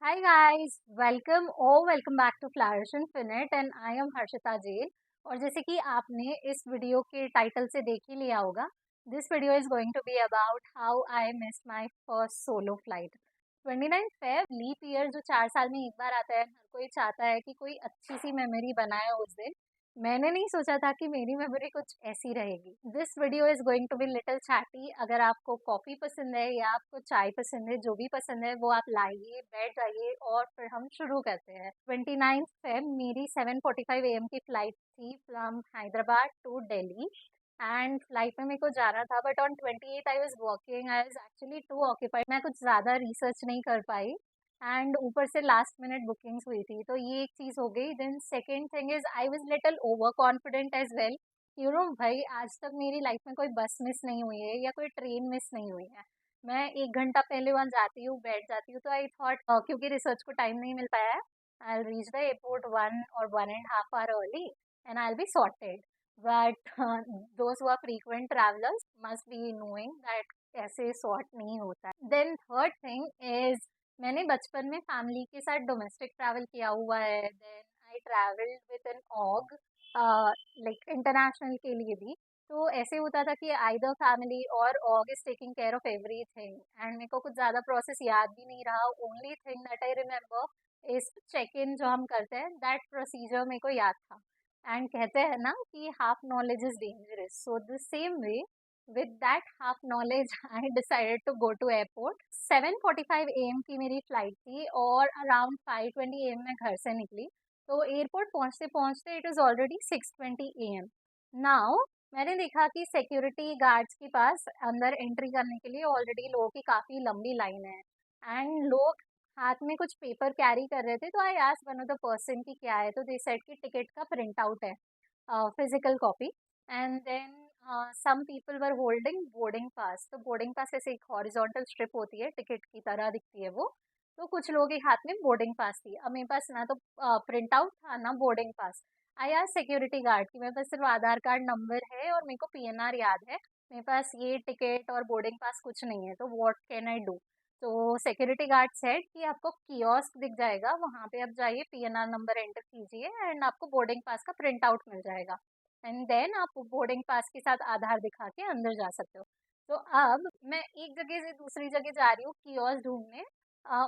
Hi guys, welcome back to Flourish Infinite and I am Harshita जेल। और जैसे कि आपने इस वीडियो के टाइटल से देख ही लिया होगा, this video is going to be about how I miss my first solo flight. 29 Feb leap year जो 4 साल में एक बार आता है, हर कोई चाहता है कि कोई अच्छी सी मेमोरी बनाए उस दिन। मैंने नहीं सोचा था कि मेरी मेमोरी कुछ ऐसी रहेगी। This video is going to be little chatty. अगर आपको कॉफ़ी पसंद है या आपको चाय पसंद है, जो भी पसंद है वो आप लाइए, बैठ जाइए और फिर हम शुरू करते हैं। 29 फेब मेरी 7:45 AM की फ्लाइट थी from Hyderabad to Delhi. And flight में मेरे को जाना था, but on 28 I was working, I was actually too occupied, मैं कुछ ज़्यादा रिसर्च नहीं कर पाई। एंड ऊपर से लास्ट मिनट बुकिंग्स हुई थी, तो ये एक चीज़ हो गई। Then second thing is I was little over confident as well. भाई आज तक मेरी लाइफ में कोई बस मिस नहीं हुई है या कोई ट्रेन मिस नहीं हुई है। मैं 1 घंटा पहले वहाँ जाती हूँ, बैठ जाती हूँ। तो आई थॉट क्योंकि रिसर्च को टाइम नहीं मिल पाया है, I will reach the airport 1 or 1.5 hour early and I will be sorted. But those who are frequent travellers must be knowing that ऐसे सॉर्ट नहीं होता है। देन थर्ड थिंग इज मैंने बचपन में फैमिली के साथ डोमेस्टिक ट्रैवल किया हुआ है। Then I travelled with an org, like international के लिए भी। तो ऐसे होता था कि आइदर फैमिली और org is taking care of everything, and मेरे को कुछ ज़्यादा प्रोसेस याद भी नहीं रहा। Only thing that I remember is check in जो हम करते हैं, दैट प्रोसीजर मेरे को याद था। एंड कहते हैं ना कि half knowledge is dangerous, so the same way with that half knowledge I decided to go to airport। 7:45 AM की मेरी फ्लाइट थी और अराउंड 5:20 AM मैं घर से निकली। तो एयरपोर्ट पहुंचते पहुंचते it is already 6:20 AM। Now मैंने देखा कि सिक्योरिटी गार्ड्स के पास अंदर एंट्री करने के लिए ऑलरेडी लोगों की काफ़ी लंबी लाइन है। एंड लोग हाथ में कुछ पेपर कैरी कर रहे थे, तो I asked one of the person की क्या है, तो दे सेड कि टिकट का प्रिंट आउट है, physical copy. And then some people were holding boarding pass. तो बोर्डिंग पास ऐसे एक हॉरिजॉन्टल स्ट्रिप होती है, टिकट की तरह दिखती है वो। तो कुछ लोगों के हाथ में बोर्डिंग पास थी। अब मेरे पास ना तो प्रिंट आउट था ना बोर्डिंग पास। आई आज सिक्योरिटी गार्ड की मेरे पास सिर्फ आधार कार्ड नंबर है और मेरे को पीएनआर याद है, मेरे पास ये टिकट और बोर्डिंग पास कुछ नहीं है, तो व्हाट कैन आई डू। तो सिक्योरिटी गार्ड सेड कि आपको कियोस्क दिख जाएगा, वहाँ पे आप जाइए, पीएनआर नंबर एंटर कीजिए एंड आपको बोर्डिंग पास का प्रिंट आउट मिल जाएगा। एंड देन आप बोर्डिंग पास के साथ आधार दिखा के अंदर जा सकते हो। तो अब मैं एक जगह से दूसरी जगह जा रही हूँ कियोस्क ढूंढने।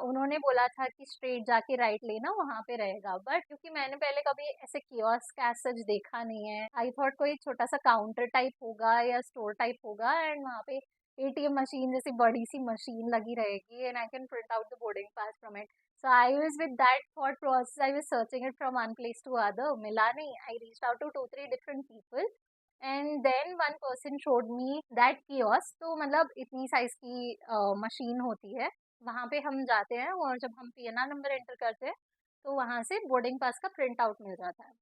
उन्होंने बोला था कि स्ट्रेट जाके राइट लेना, वहाँ पे रहेगा। बट क्योंकि मैंने पहले कभी ऐसे कियोस्क एज सच देखा नहीं है, आई थॉट कोई छोटा सा काउंटर टाइप होगा या स्टोर टाइप होगा एंड वहाँ पे एटीएम मशीन जैसी बड़ी सी मशीन लगी रहेगी and I can print out the boarding pass from it. So I was with that thought process. I was searching it from one place to other. मिला नहीं. I reached out to 2-3 different people, and then one person showed me that kiosk. तो मतलब इतनी size की machine होती है, वहाँ पे हम जाते हैं और जब हम पीएनआर नंबर एंटर करते हैं तो वहाँ से बोर्डिंग पास का प्रिंट आउट मिल जाता है।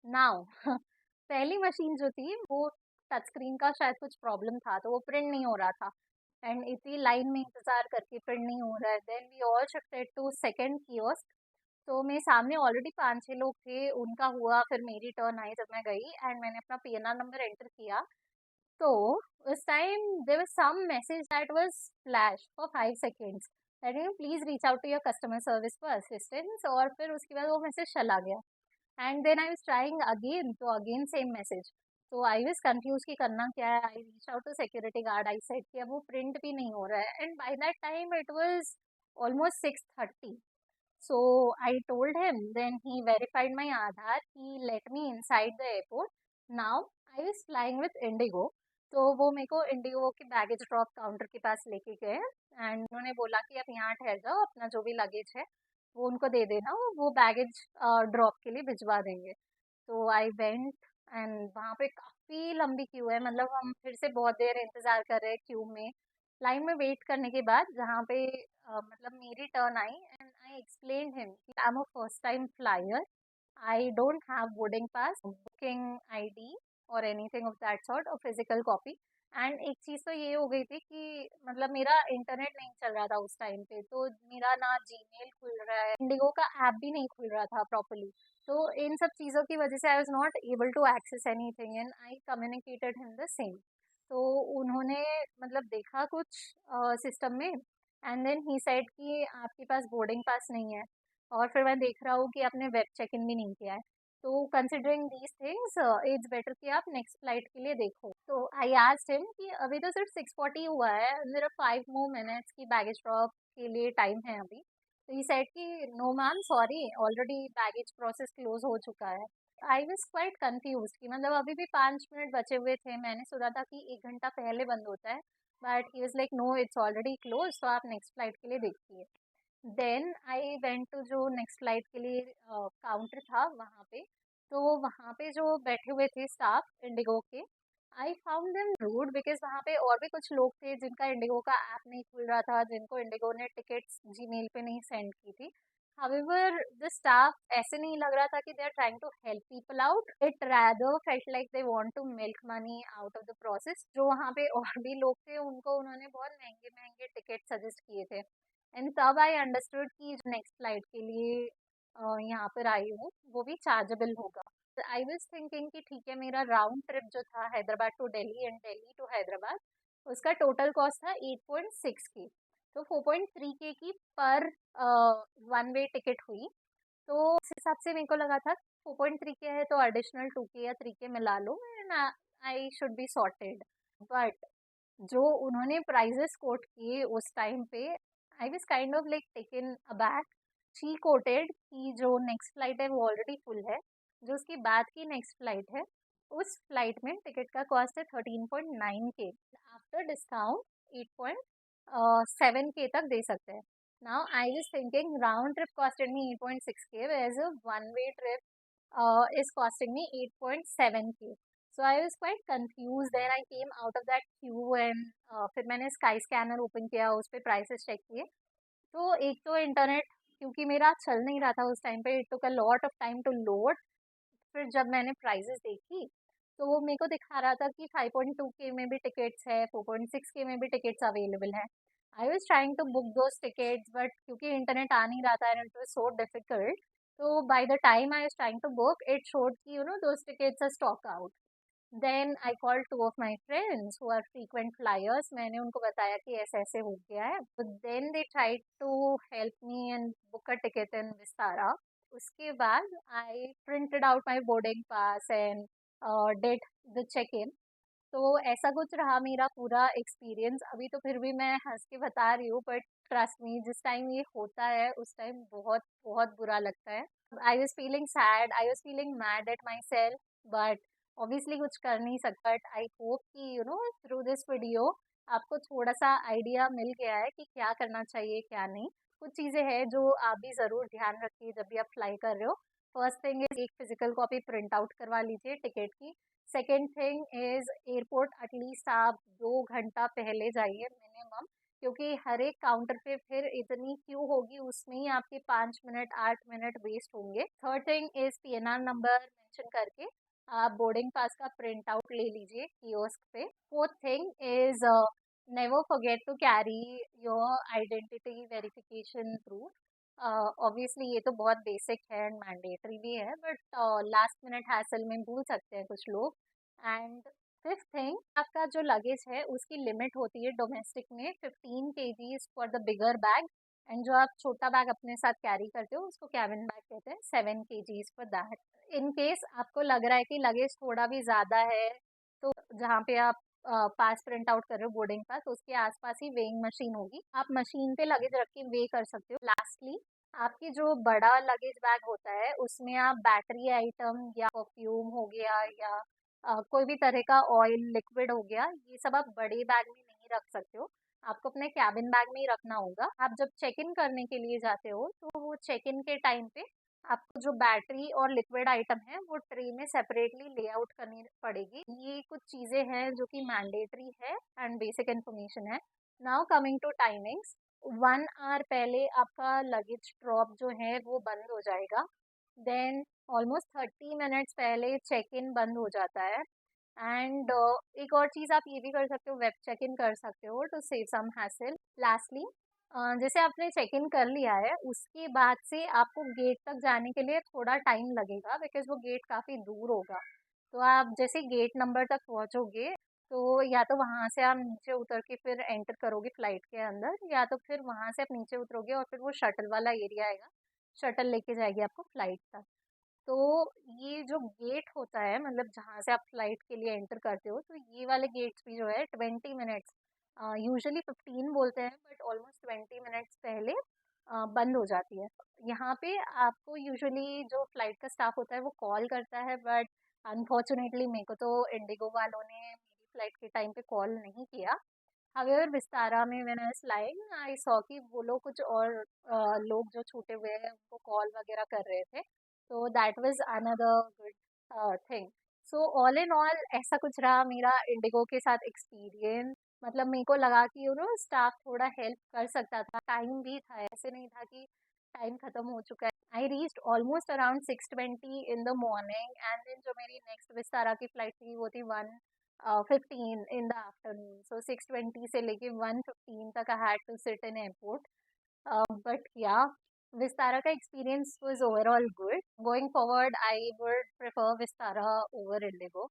नाउ पहली मशीन जो थी वो टच स्क्रीन का शायद कुछ प्रॉब्लम था, तो वो प्रिंट नहीं हो रहा था। एंड इतनी लाइन में इंतजार करके प्रिंट नहीं हो रहा है। Then we all shifted to second kiosk. तो मेरे सामने ऑलरेडी 5-6 लोग थे, उनका हुआ, फिर मेरी टर्न आई जब मैं गई एंड मैंने अपना पीएनआर नंबर एंटर किया। तो उस time there was some message that was flash for 5 seconds that you please reach out to your customer service for assistance, और फिर उसके बाद वो मैसेज चला गया। And then I was trying again, तो अगेन सेम मैसेज। तो I was confuse कि करना क्या है। I reach out to security guard, I said कि अब वो प्रिंट भी नहीं हो रहा है and by that time it was almost 6:30। So I told him, then he verified my Aadhaar, he let me inside the airport. Now I was flying with Indigo। तो वो मेरे को इंडिगो के बैगेज ड्रॉप काउंटर के पास लेके गए and उन्होंने बोला कि आप यहाँ ठहर जाओ, अपना जो भी लगेज है वो उनको दे देना, वो बैगेज ड्रॉप के लिए भिजवा देंगे। तो आई वेंट एंड वहाँ पे काफ़ी लंबी क्यू है, मतलब हम फिर से बहुत देर इंतज़ार कर रहे हैं क्यू में, लाइन में वेट करने के बाद जहाँ पे मतलब मेरी टर्न आई एंड आई एक्सप्लेन हिम कि I am a first time flyer, I don't have boarding pass, booking ID और एनीथिंग ऑफ दैट सॉर्ट, और फिजिकल कॉपी। एंड एक चीज़ तो ये हो गई थी कि मतलब मेरा इंटरनेट नहीं चल रहा था उस टाइम पे, तो मेरा ना जीमेल खुल रहा है, इंडिगो का ऐप भी नहीं खुल रहा था प्रॉपरली। तो इन सब चीज़ों की वजह से I was not able to access anything and I communicated him the same. तो उन्होंने मतलब देखा कुछ सिस्टम में एंड देन ही सेड कि आपके पास बोर्डिंग पास नहीं है, और फिर मैं देख रहा हूँ कि आपने वेब चेक इन भी नहीं किया है। तो considering these things it's better कि आप नेक्स्ट फ्लाइट के लिए देखो। तो आई आस्क्ड हिम कि अभी तो सिर्फ 6:40 हुआ है, मेरा 5 मोर मिनट्स की बैगेज ड्रॉप के लिए टाइम है अभी। तो ही सेड कि no ma'am sorry, already baggage process close हो चुका है। आई वॉज क्वाइट कंफ्यूज कि मतलब अभी भी 5 मिनट बचे हुए थे, मैंने सोचा था कि 1 घंटा पहले बंद होता है, but he was like no it's already close, तो आप नेक्स्ट फ्लाइट के लिए देखिए। देन आई वेंट टू जो नेक्स्ट फ्लाइट के लिए काउंटर था वहाँ पे। तो वहाँ पे जो बैठे हुए थे स्टाफ इंडिगो के, I found them rude because वहाँ पे और भी कुछ लोग थे जिनका इंडिगो का ऐप नहीं खुल रहा था, जिनको इंडिगो ने टिकट्स जीमेल पे नहीं सेंड की थी। However, the staff ऐसे नहीं लग रहा था कि they are trying to help people out. It rather felt like they want to milk money out of the process. जो वहाँ पे और भी लोग थे उनको उन्होंने बहुत महंगे महंगे टिकट सजेस्ट किए थे, एंड तब आई अंडरस्टूड कि नेक्स्ट फ्लाइट के लिए यहाँ पर आई हूँ वो भी चार्जेबल होगा। आई वॉज थिंकिंग कि ठीक है, मेरा राउंड ट्रिप जो था Hyderabad to Delhi and Delhi to Hyderabad, उसका टोटल कॉस्ट था 8.6 के। तो 4.3 के की पर वन वे टिकट हुई। तो उस हिसाब से मेरे को लगा था 4.3 के है तो एडिशनल 2 के या 3 के मिला लो and I should be sorted. But जो उन्होंने प्राइजेस कोट किए उस टाइम पे, I was kind of like taken aback. She quoted कि जो नेक्स्ट फ्लाइट है वो ऑलरेडी फुल है, जो उसकी बाद की नेक्स्ट फ्लाइट है उस फ्लाइट में टिकट का कॉस्ट है 13.9 के, आफ्टर डिस्काउंट 8.7 के तक दे सकते हैं। Now I was thinking round trip costed मी 8.6 के, whereas a one way trip is costing me 8.7 के। So I was quite confused. Then I came out of that queue and फिर मैंने स्काई स्कैनर ओपन किया, उस पर prices check किए। तो एक तो इंटरनेट क्योंकि मेरा चल नहीं रहा था उस टाइम पे, it took a lot of time to load. फिर जब मैंने प्राइजेस देखी तो वो मेरे को दिखा रहा था कि 5.2 के में भी टिकट्स है, 4.6 के में भी टिकट्स अवेलेबल है। I was trying to book those tickets, but क्योंकि इंटरनेट आ नहीं रहा था and it was so difficult, तो by the time I was trying to book it showed कि those tickets are stock out. Then I call two of my friends who are frequent flyers, मैंने उनको बताया कि ऐसे ऐसे हो गया है। Then they try to help me and book a ticket इन विस्तारा। उसके बाद I printed out my boarding pass and did the check in. तो ऐसा कुछ रहा मेरा पूरा एक्सपीरियंस। अभी तो फिर भी मैं हंस के बता रही हूँ, बट ट्रस्ट मी जिस टाइम ये होता है उस टाइम बहुत बहुत बुरा लगता है। I was feeling sad, I was feeling mad at my self, but obviously कुछ कर नहीं सकता। बट आई होप कि थ्रू दिस वीडियो आपको थोड़ा सा आइडिया मिल गया है कि क्या करना चाहिए क्या नहीं। कुछ चीज़ें हैं जो आप भी ज़रूर ध्यान रखिए जब भी आप फ्लाई कर रहे हो। फर्स्ट थिंग इज एक फिजिकल कॉपी प्रिंट आउट करवा लीजिए टिकट की। Second thing is airport at least आप 2 घंटा पहले जाइए मिनिमम, क्योंकि हर एक काउंटर पे फिर इतनी क्यू होगी, उसमें ही आपके 5 मिनट 8 मिनट वेस्ट होंगे। Third thing is PNR number mention करके आप बोर्डिंग पास का प्रिंट आउट ले लीजिए कियोस्क पे। Fourth thing is never forget to carry your identity verification proof. Obviously ये तो बहुत बेसिक है एंड मैंडेटरी भी है, बट लास्ट मिनट हैसल में भूल सकते हैं कुछ लोग। एंड फिफ्थ थिंग, आपका जो लगेज है उसकी लिमिट होती है डोमेस्टिक में 15 kgs for the bigger bag, and जो आप छोटा बैग अपने साथ कैरी करते हो उसको कैबिन बैग कहते हैं, 7 kgs for that. In case आपको लग रहा है कि लगेज थोड़ा भी ज़्यादा है, तो जहाँ पे आप पास प्रिंट आउट कर रहे हो बोर्डिंग पास, उसके आसपास ही वेइंग मशीन होगी, आप मशीन पे लगेज रख के वे कर सकते हो। लास्टली, आपकी जो बड़ा लगेज बैग होता है उसमें आप बैटरी आइटम या परफ्यूम हो गया या कोई भी तरह का ऑयल लिक्विड हो गया, ये सब आप बड़े बैग में नहीं रख सकते हो, आपको अपने कैबिन बैग में ही रखना होगा। आप जब चेक इन करने के लिए जाते हो तो वो चेक इन के टाइम पे आपको जो बैटरी और लिक्विड आइटम है वो ट्रे में सेपरेटली लेआउट करनी पड़ेगी। ये कुछ चीज़ें हैं जो कि मैंडेटरी है एंड बेसिक इन्फॉर्मेशन है। Now coming to timings, 1 hour पहले आपका लगेज ड्रॉप जो है वो बंद हो जाएगा। देन ऑलमोस्ट 30 मिनट्स पहले चेक इन बंद हो जाता है। एंड एक और चीज़ आप ये भी कर सकते हो, वेब चेक इन कर सकते हो to save some hassle. Lastly, जैसे आपने चेक इन कर लिया है उसके बाद से आपको गेट तक जाने के लिए थोड़ा टाइम लगेगा बिकॉज वो गेट काफ़ी दूर होगा। तो आप जैसे गेट नंबर तक पहुँचोगे तो या तो वहाँ से आप नीचे उतर के फिर एंटर करोगे फ्लाइट के अंदर, या तो फिर वहाँ से आप नीचे उतरोगे और फिर वो शटल वाला एरिया आएगा, शटल लेके जाएगी आपको फ्लाइट तक। तो ये जो गेट होता है, मतलब जहाँ से आप फ्लाइट के लिए एंटर करते हो, तो ये वाले गेट्स भी जो है 20 मिनट्स, यूजुअली 15 बोलते हैं बट ऑलमोस्ट 20 मिनट्स पहले बंद हो जाती है। यहाँ पे आपको यूजुअली जो फ्लाइट का स्टाफ होता है वो कॉल करता है, बट अनफॉर्चुनेटली मेरे को तो इंडिगो वालों ने मेरी फ्लाइट के टाइम पे कॉल नहीं किया। हावेवर विस्तारा में when I was flying I saw कि वो लोग कुछ और लोग जो छूटे हुए हैं उनको कॉल वगैरह कर रहे थे। तो that was another good thing. So all in all ऐसा कुछ रहा मेरा इंडिगो के साथ एक्सपीरियंस। मतलब मेरे को लगा कि स्टाफ थोड़ा हेल्प कर सकता था, टाइम भी था, ऐसे नहीं था कि टाइम खत्म हो चुका है। I reached almost around 6:20 in the morning, and then जो मेरी नेक्स्ट विस्तारा की फ्लाइट थी वो थी 1:15 इन द आफ्टरनून। सो 6:20 से लेके 1:15 तक I had to sit in airport. But yeah, Vistara का experience was overall good. Going forward, I would prefer Vistara over Indigo.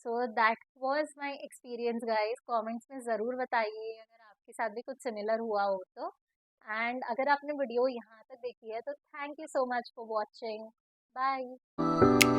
So that was my experience, guys. Comments में ज़रूर बताइए अगर आपके साथ भी कुछ similar हुआ हो तो। And अगर आपने वीडियो यहाँ तक देखी है तो thank you so much for watching. Bye.